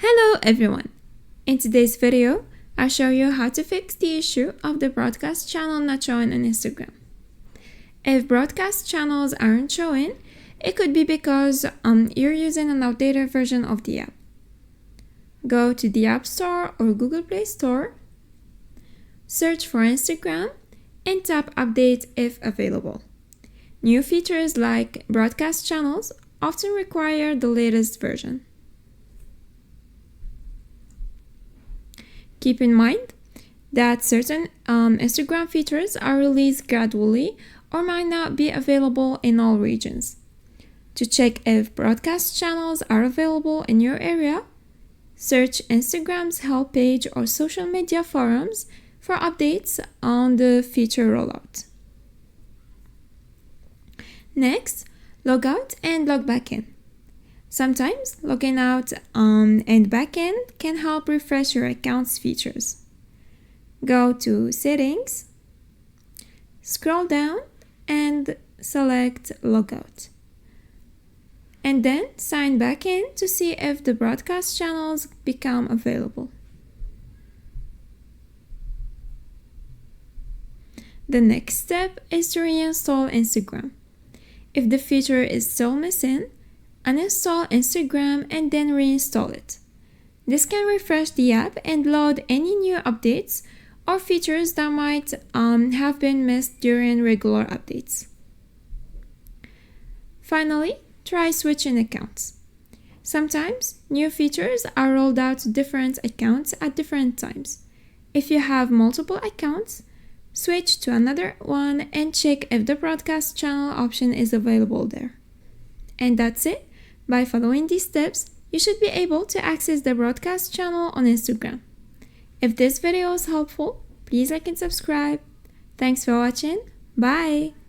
Hello everyone! In today's video, I'll show you how to fix the issue of the broadcast channel not showing on Instagram. If broadcast channels aren't showing, it could be because you're using an outdated version of the app. Go to the App Store or Google Play Store, search for Instagram, and tap Update if available. New features like broadcast channels often require the latest version. Keep in mind that certain Instagram features are released gradually or might not be available in all regions. To check if broadcast channels are available in your area, search Instagram's help page or social media forums for updates on the feature rollout. Next, log out and log back in. Sometimes logging out and back in can help refresh your account's features. Go to Settings, scroll down and select Logout. And then sign back in to see if the broadcast channels become available. The next step is to reinstall Instagram. If the feature is still missing, uninstall Instagram and then reinstall it. This can refresh the app and load any new updates or features that might have been missed during regular updates. Finally, try switching accounts. Sometimes new features are rolled out to different accounts at different times. If you have multiple accounts, switch to another one and check if the broadcast channel option is available there. And that's it. By following these steps, you should be able to access the broadcast channel on Instagram. If this video is helpful, please like and subscribe. Thanks for watching. Bye!